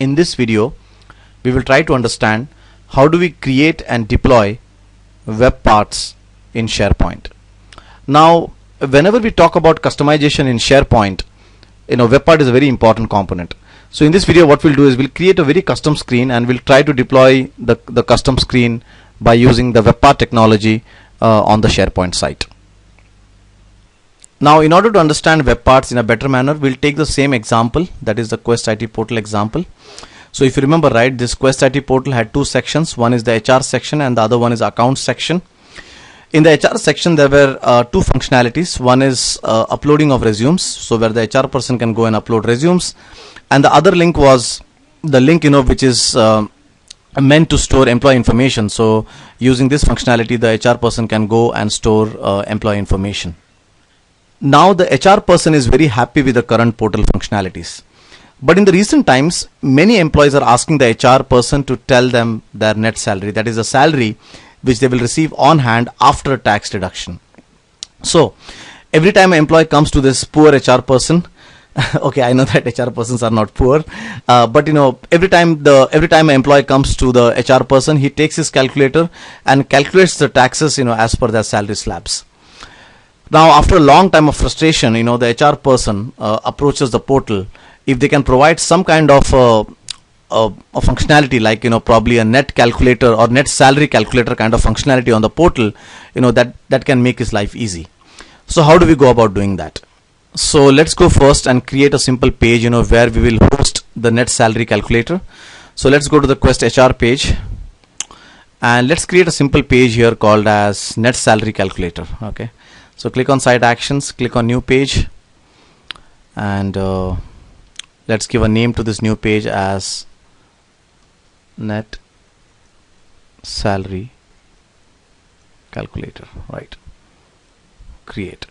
In this video, we will try to understand how do we create and deploy web parts in SharePoint. Now, whenever we talk about customization in SharePoint, web part is a very important component. So in this video, what we'll do is we'll create a very custom screen and we'll try to deploy the custom screen by using the web part technology on the SharePoint site. Now, in order to understand web parts in a better manner, we'll take the same example, that is the Quest IT portal example. So if you remember right, this Quest IT portal had two sections. One is the HR section and the other one is accounts section. In the HR section, there were two functionalities. One is uploading of resumes, so where the HR person can go and upload resumes, and the other link was the link which is meant to store employee information. So using this functionality, the HR person can go and store employee information. Now the HR person is very happy with the current portal functionalities. But in the recent times, many employees are asking the HR person to tell them their net salary, that is the salary which they will receive on hand after tax deduction. So every time an employee comes to this poor HR person, okay, I know that HR persons are not poor, but every time an employee comes to the HR person, he takes his calculator and calculates the taxes as per their salary slabs. Now, after a long time of frustration, the HR person approaches the portal. If they can provide some kind of a functionality like probably a net calculator or net salary calculator kind of functionality on the portal, that can make his life easy. So how do we go about doing that? So let's go first and create a simple page where we will host the net salary calculator. So let's go to the Quest HR page and let's create a simple page here called as net salary calculator. Okay, so click on site actions, click on new page, and let's give a name to this new page as net salary calculator, right? Create.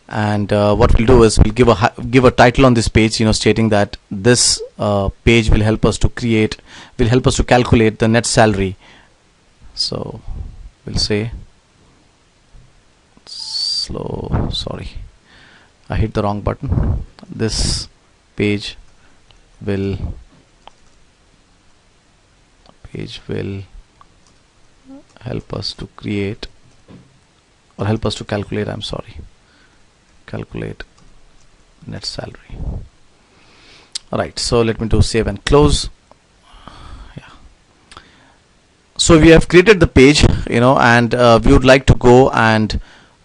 And what we'll do is we'll give a title on this page, stating that this page will help us to calculate the net salary. So we'll say sorry, I hit the wrong button. This page will help us to create or help us to calculate, calculate net salary. Alright, so let me do save and close. Yeah. So we have created the page, and we would like to go and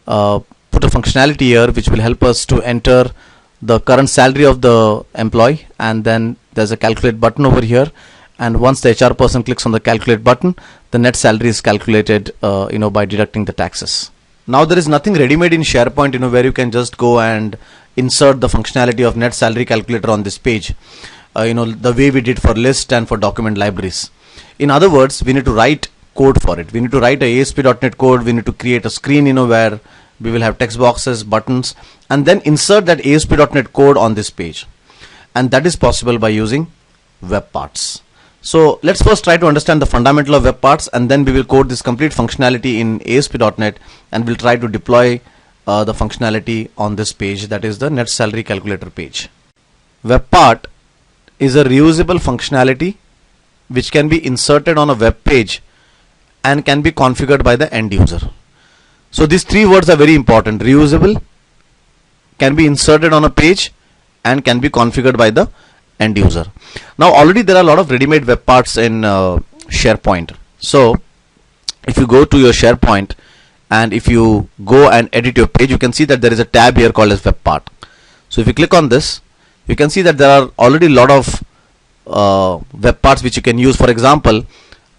put a functionality here which will help us to enter the current salary of the employee, and then there's a calculate button over here, and once the HR person clicks on the calculate button, the net salary is calculated by deducting the taxes. Now there is nothing ready-made in SharePoint where you can just go and insert the functionality of net salary calculator on this page, the way we did for list and for document libraries. In other words, we need to write code for it. We need to write a ASP.NET code. We need to create a screen where we will have text boxes, buttons, and then insert that ASP.NET code on this page, and that is possible by using web parts. So let's first try to understand the fundamental of web parts, and then we will code this complete functionality in ASP.NET, and we'll try to deploy the functionality on this page, that is the net salary calculator page. Web part is a reusable functionality which can be inserted on a web page and can be configured by the end user. So these three words are very important: reusable, can be inserted on a page, and can be configured by the end user. Now already there are a lot of ready-made web parts in SharePoint. So if you go to your SharePoint and if you go and edit your page, you can see that there is a tab here called as web part. So if you click on this, you can see that there are already a lot of web parts which you can use. For example,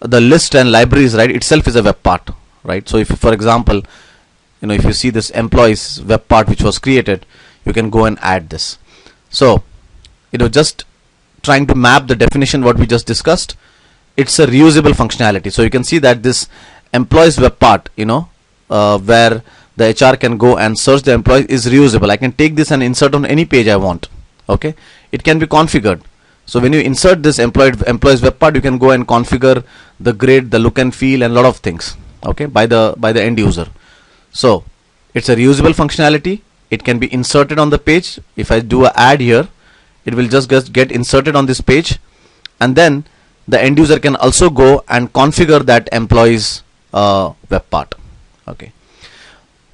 the list and libraries, right, itself is a web part, right? So if for example, if you see this employees web part which was created, you can go and add this. So just trying to map the definition what we just discussed, it's a reusable functionality. So you can see that this employees web part, where the HR can go and search the employee, is reusable. I can take this and insert on any page I want. Okay, it can be configured. So when you insert this employees web part, you can go and configure the grid, the look and feel, and a lot of things. Okay, by the end user. So it's a reusable functionality. It can be inserted on the page. If I do an add here, it will just get inserted on this page, and then the end user can also go and configure that employees web part. Okay,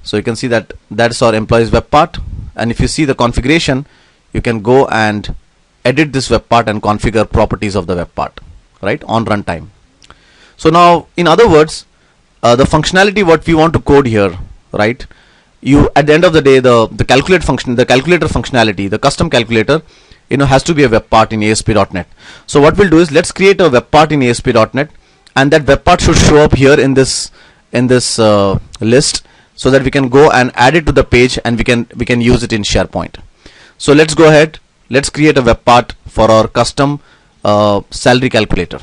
so you can see that that's our employees web part, and if you see the configuration, you can go and edit this web part and configure properties of the web part, right, on runtime. So now, in other words, the functionality what we want to code here, right, you at the end of the day, the calculator functionality, the custom calculator, has to be a web part in ASP.NET. So what we'll do is, let's create a web part in ASP.NET, and that web part should show up here in this list, so that we can go and add it to the page, and we can use it in SharePoint. So let's go ahead, let's create a web part for our custom salary calculator.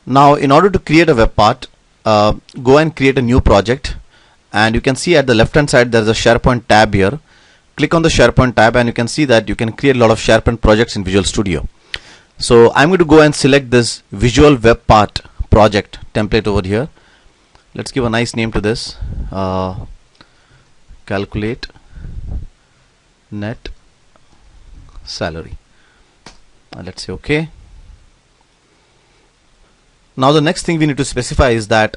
Now, in order to create a web part, go and create a new project, and you can see at the left hand side there's a SharePoint tab here. Click on the SharePoint tab, and you can see that you can create a lot of SharePoint projects in Visual Studio. So I'm going to go and select this visual web part project template over here. Let's give a nice name to this, calculate net salary. Let's say OK. Now the next thing we need to specify is that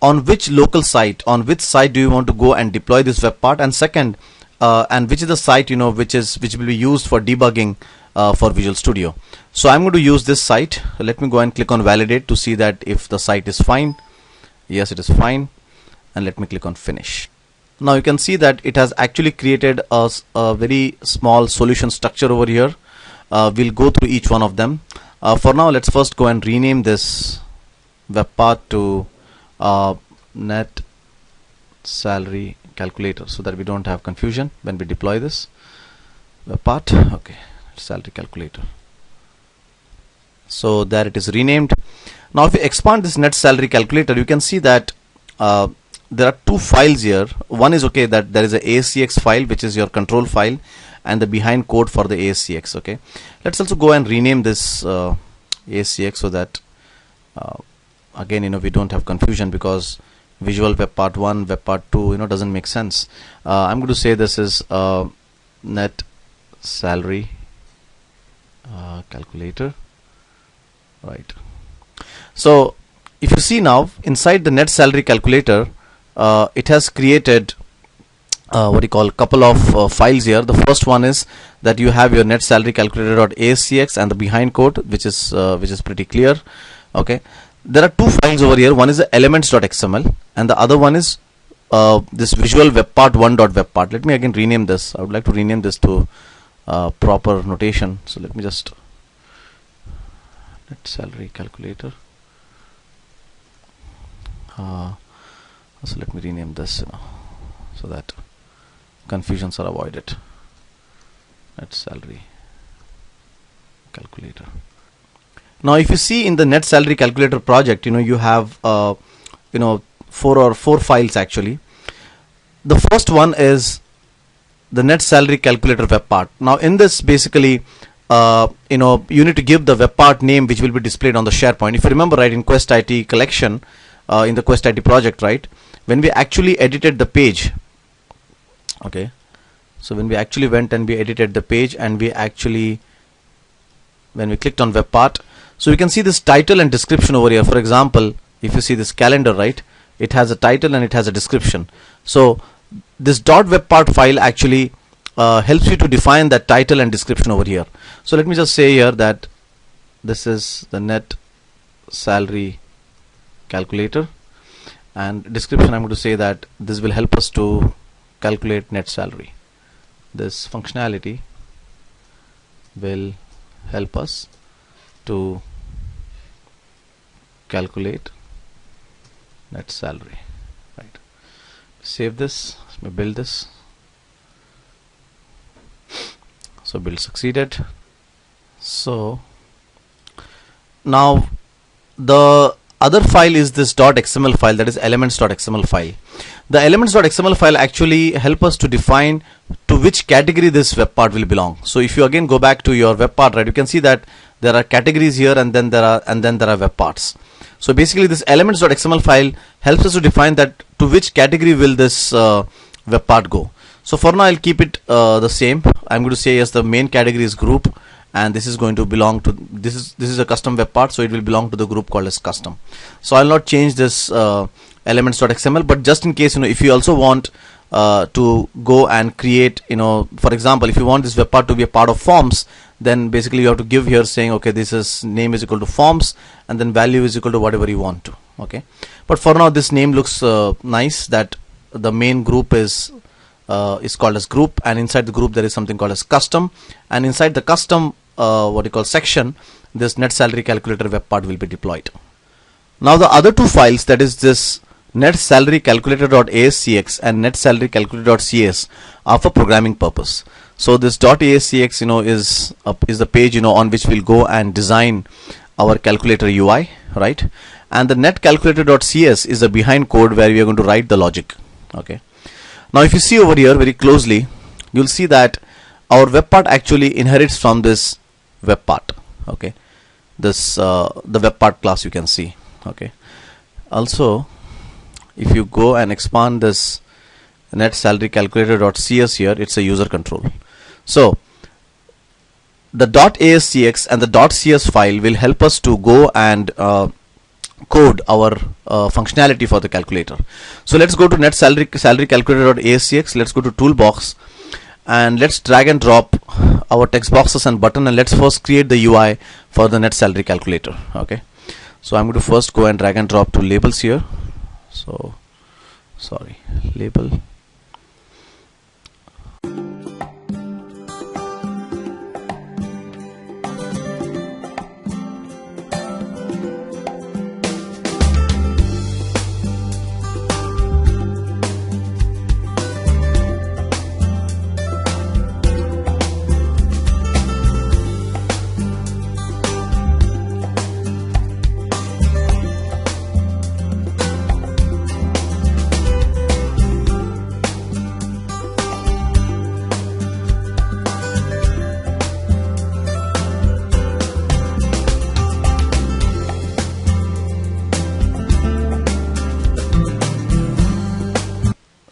on which local site, on which site do you want to go and deploy this web part, and second, and which is the site which will be used for debugging for Visual Studio. So I'm going to use this site. Let me go and click on validate to see that if the site is fine. Yes, it is fine, and let me click on finish. Now you can see that it has actually created a very small solution structure over here. We'll go through each one of them. For now, let's first go and rename this web part to net salary calculator, so that we don't have confusion when we deploy this web part. Okay, salary calculator. So there it is renamed. Now if we expand this net salary calculator, you can see that there are two files here. One is that there is a ASCX file, which is your control file, and the behind code for the ASCX. Okay, let's also go and rename this ASCX, so that again we don't have confusion, because visual web part 1, web part 2 doesn't make sense. I'm going to say this is net salary calculator, right? So if you see now, inside the net salary calculator, it has created couple of files here. The first one is that you have your net salary calculator.ascx and the behind code, which is pretty clear. Okay, there are two files over here. One is the elements.xml, and the other one is this visual web part 1.webpart. Let me again rename this. I would like to rename this to proper notation. So let me just net salary calculator. So let me rename this, so that confusions are avoided. Net salary calculator. Now if you see in the net salary calculator project, you have four files actually. The first one is the net salary calculator web part. Now in this, basically you need to give the web part name, which will be displayed on the SharePoint. If you remember, right, in Quest IT collection, in the Quest IT project, right, when we actually edited the page, okay, so when we actually went and we edited the page, and when we clicked on web part, so you can see this title and description over here. For example, if you see this calendar, right, it has a title and it has a description. So this .web part file actually helps you to define that title and description over here. So let me just say here that this is the net salary calculator, and description I'm going to say that this will help us to calculate net salary. This functionality will help us to calculate net salary, right? Save this, let me build this. So build succeeded. So now the other file is this .xml file, that is elements.xml file. The elements.xml file actually help us to define to which category this web part will belong. So if you again go back to your web part, right, you can see that there are categories here, and then there are web parts. So basically this elements.xml file helps us to define that to which category will this web part go. So for now I'll keep it the same. I'm going to say yes, the main category is group, and this is going to belong to this is a custom web part, so it will belong to the group called as custom. So I'll not change this elements.xml, but just in case, if you also want to go and create, for example, if you want this web part to be a part of forms, then basically you have to give here saying, okay, this is name is equal to forms, and then value is equal to whatever you want to. Okay, but for now this name looks nice, that the main group is called as group, and inside the group there is something called as custom, and inside the custom what you call section, this net salary calculator web part will be deployed. Now the other two files, that is this net salary calculator.ascx and net salary calculator.cs, are for programming purpose. So this .ascx is the page on which we'll go and design our calculator UI, right? And the net calculator.cs is the behind code where we are going to write the logic. Okay, now if you see over here very closely, you'll see that our web part actually inherits from this web part. Okay, this the web part class you can see. Okay, also if you go and expand this net salary calculator.cs here, it's a user control. So the .ascx and the .cs file will help us to go and code our functionality for the calculator. So let's go to net salary calculator.ascx. Let's go to toolbox, and let's drag and drop our text boxes and button, and let's first create the UI for the net salary calculator. Okay, so I'm going to first go and drag and drop to labels here. So sorry, label.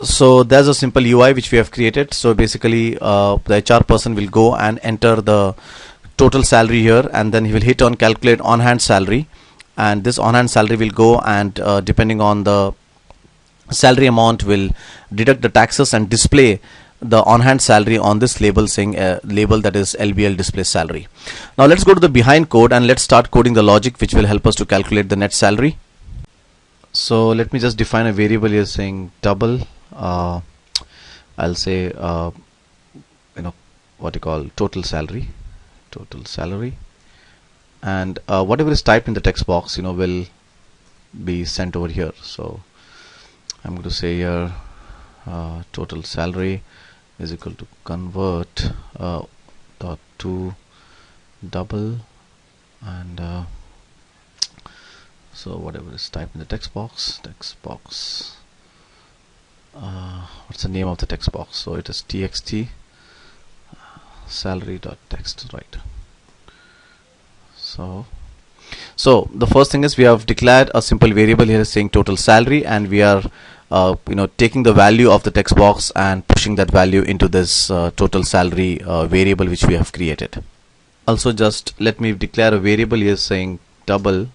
So there's a simple UI which we have created. So basically the HR person will go and enter the total salary here, and then he will hit on calculate on hand salary, and this on hand salary will go and depending on the salary amount will deduct the taxes and display the on hand salary on this label, saying label that is LBL display salary. Now let's go to the behind code and let's start coding the logic which will help us to calculate the net salary. So let me just define a variable here saying double. I'll say what you call total salary, and whatever is typed in the text box will be sent over here. So I'm going to say here total salary is equal to convert dot to double, and so whatever is typed in the text box, what's the name of the text box? So it is txt salary.text, right? So the first thing is we have declared a simple variable here saying total salary, and we are taking the value of the text box and pushing that value into this total salary variable which we have created. Also just let me declare a variable here saying double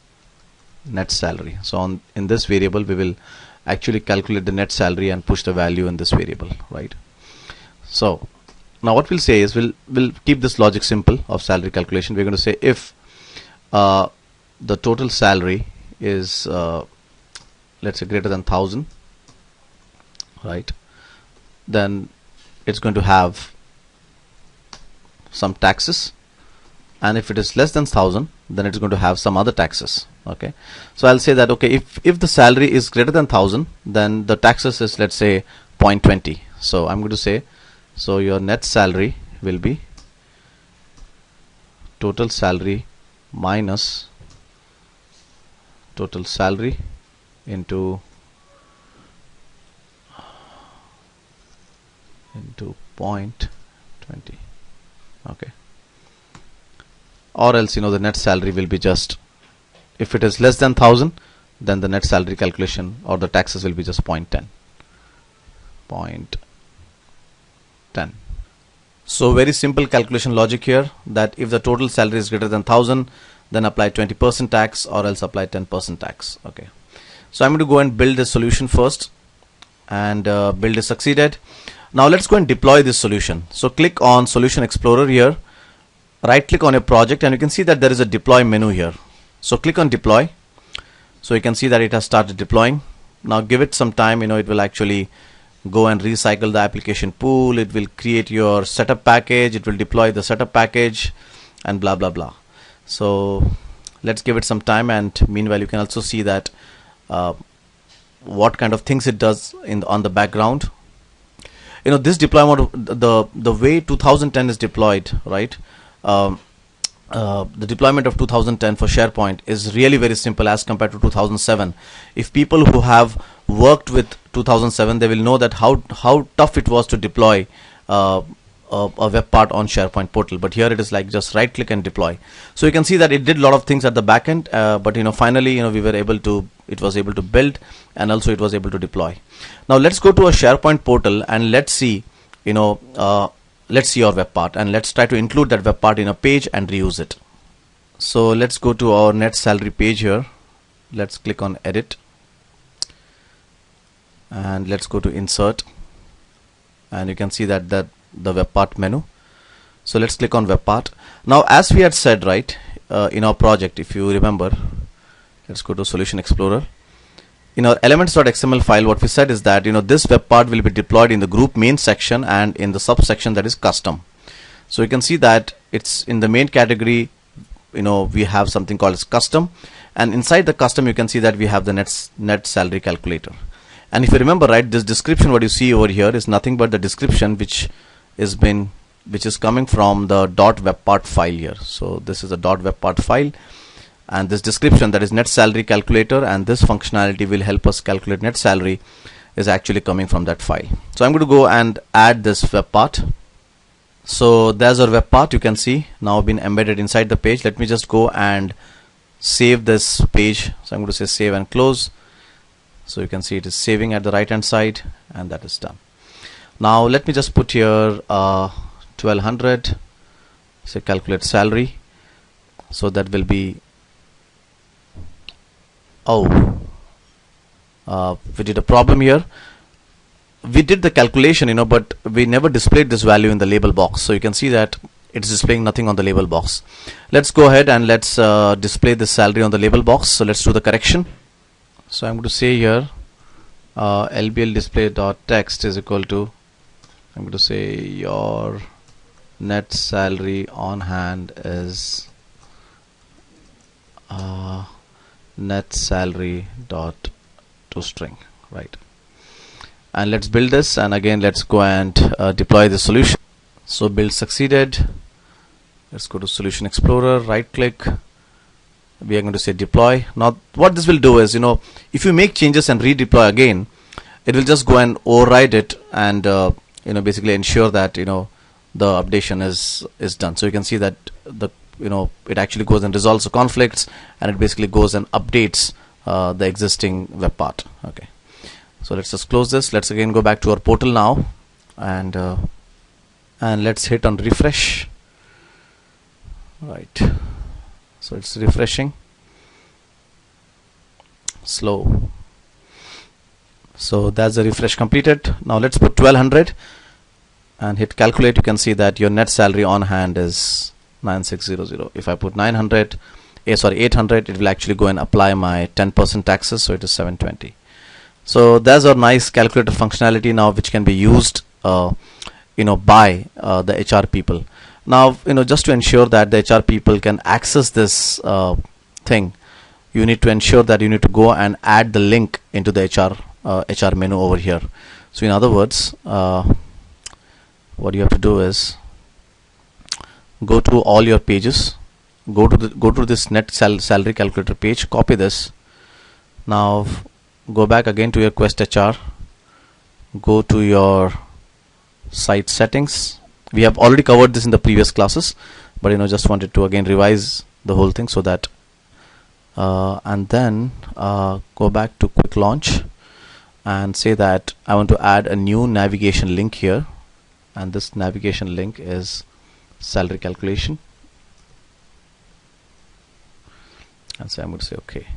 net salary. So in this variable we will actually calculate the net salary and push the value in this variable, right? So now what we'll say is we'll keep this logic simple of salary calculation. We're going to say if the total salary is let's say greater than 1,000, right, then it's going to have some taxes, and if it is less than 1,000, then it's going to have some other taxes. Okay, so I'll say that okay, if the salary is greater than 1,000, then the taxes is, let's say, 0.20. So I'm going to say, so your net salary will be total salary minus total salary into 0.20. Okay, or else the net salary will be just, if it is less than 1,000, then the net salary calculation or the taxes will be just 0.10. 10. So very simple calculation logic here, that if the total salary is greater than 1000, then apply 20% tax, or else apply 10% tax. Okay. So I'm going to go and build this solution first, and build is succeeded. Now let's go and deploy this solution. So click on Solution Explorer here, right click on your project, and you can see that there is a deploy menu here. So click on deploy. So you can see that it has started deploying. Now give it some time, it will actually go and recycle the application pool. It will create your setup package, it will deploy the setup package, and blah blah blah. So let's give it some time, and meanwhile you can also see that what kind of things it does on the background. This deployment, the way 2010 is deployed, right? The deployment of 2010 for SharePoint is really very simple as compared to 2007. If people who have worked with 2007, they will know that how tough it was to deploy a web part on SharePoint portal. But here it is like just right click and deploy. So you can see that it did a lot of things at the back end, but finally it was able to build, and also it was able to deploy. Now let's go to a SharePoint portal, and let's see let's see our web part, and let's try to include that web part in a page and reuse it. So let's go to our net salary page here. Let's click on edit, and let's go to insert, and you can see that the web part menu. So let's click on web part. Now as we had said, right, in our project, if you remember, let's go to Solution Explorer. In our elements.xml file, what we said is that this web part will be deployed in the group main section and in the subsection that is custom. So you can see that it's in the main category. We have something called as custom, and inside the custom you can see that we have the net salary calculator. And if you remember, right, this description what you see over here is nothing but the description which is coming from the .webpart file here. So this is a .webpart file, and this description, that is net salary calculator, and this functionality will help us calculate net salary, is actually coming from that file. So I'm going to go and add this web part. So there's our web part, you can see now been embedded inside the page. Let me just go and save this page. So I'm going to say save and close. So you can see it is saving at the right hand side, and that is done. Now let me just put here 1200, say calculate salary. So that will be, we did a problem here. We did the calculation, but we never displayed this value in the label box. So you can see that it's displaying nothing on the label box. Let's go ahead and let's display the salary on the label box. So let's do the correction. So I'm going to say here lbl display.text is equal to, I'm going to say your net salary on hand is net salary dot toString, right? And let's build this, and again let's go and deploy the solution. So build succeeded. Let's go to Solution Explorer, right click, we are going to say deploy. Now what this will do is, if you make changes and redeploy again, it will just go and override it, and basically ensure that the updation is done. So you can see that it actually goes and resolves the conflicts, and it basically goes and updates the existing web part. Okay, so let's just close this. Let's again go back to our portal now, and let's hit on refresh. Right, so it's refreshing, slow. So that's the refresh completed. Now let's put 1200 and hit calculate. You can see that your net salary on hand is 9600. If I put 800, it will actually go and apply my 10% taxes, so it is 720. So there's our nice calculator functionality now, which can be used by the HR people. Now just to ensure that the HR people can access this thing, you need to ensure that you need to go and add the link into the HR menu over here. So in other words, what you have to do is go to all your pages, go to this net salary calculator page, copy this. Now go back again to your Quest HR, go to your site settings. We have already covered this in the previous classes, but just wanted to again revise the whole thing, so that and then go back to quick launch and say that I want to add a new navigation link here, and this navigation link is salary calculation, and so I'm going to say OK.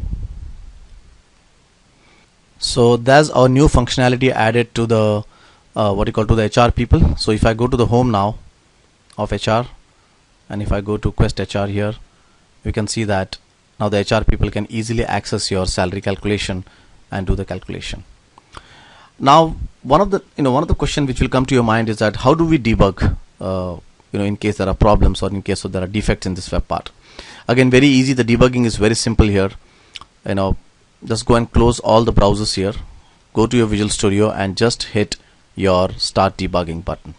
So that's our new functionality added to the to the HR people. So if I go to the home now of HR, and if I go to Quest HR here, you can see that now the HR people can easily access your salary calculation and do the calculation. Now one of the question which will come to your mind is that how do we debug in case there are problems or in case there are defects in this web part. Again, very easy. The debugging is very simple here. Just go and close all the browsers here, go to your Visual Studio and just hit your start debugging button.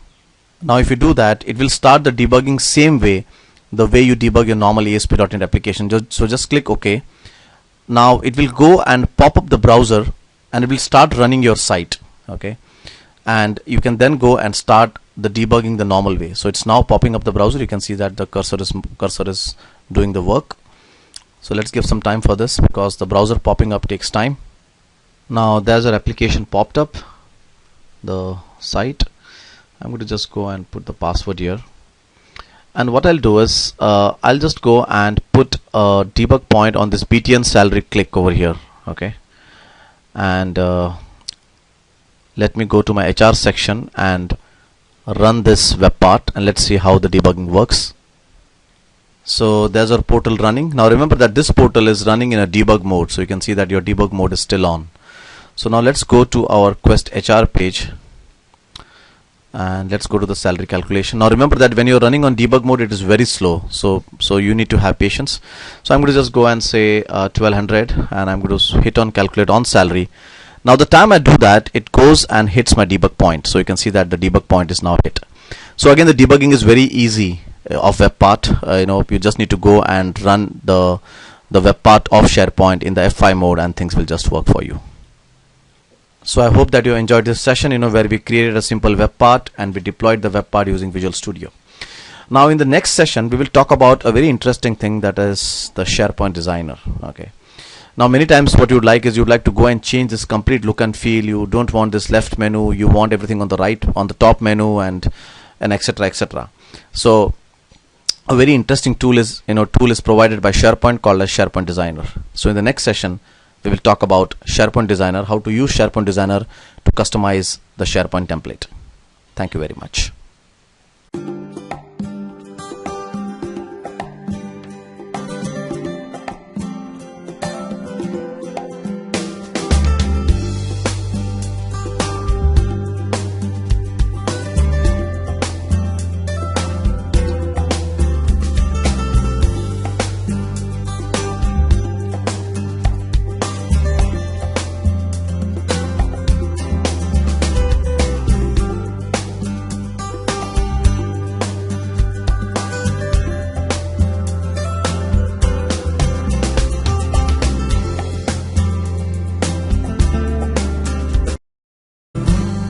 Now if you do that, it will start the debugging same way, the way you debug your normal ASP.NET application. So just click OK. Now it will go and pop up the browser and it will start running your site. Okay, and you can then go and start the debugging the normal way. So it's now popping up the browser. You can see that the cursor is doing the work. So let's give some time for this because the browser popping up takes time. Now there's our application popped up, the site. I'm going to just go and put the password here, and what I'll do is I'll just go and put a debug point on this BTN salary click over here. Okay, and let me go to my HR section and run this web part, and let's see how the debugging works. So there's our portal running. Now remember that this portal is running in a debug mode, so you can see that your debug mode is still on. So now let's go to our Quest HR page and let's go to the salary calculation. Now remember that when you're running on debug mode, it is very slow, so you need to have patience. So I'm going to just go and say 1200, and I'm going to hit on calculate on salary. Now the time I do that, it goes and hits my debug point. So you can see that the debug point is now hit. So again, the debugging is very easy of web part. You just need to go and run the web part of SharePoint in the F5 mode, and things will just work for you. So I hope that you enjoyed this session, where we created a simple web part and we deployed the web part using Visual Studio. Now in the next session, we will talk about a very interesting thing, that is the SharePoint designer. Okay. Now many times what you'd like is you'd like to go and change this complete look and feel. You don't want this left menu, you want everything on the right, on the top menu, and etc, etc. So a very interesting tool is provided by SharePoint called as SharePoint Designer. So in the next session we will talk about SharePoint Designer, how to use SharePoint Designer to customize the SharePoint template. Thank you very much.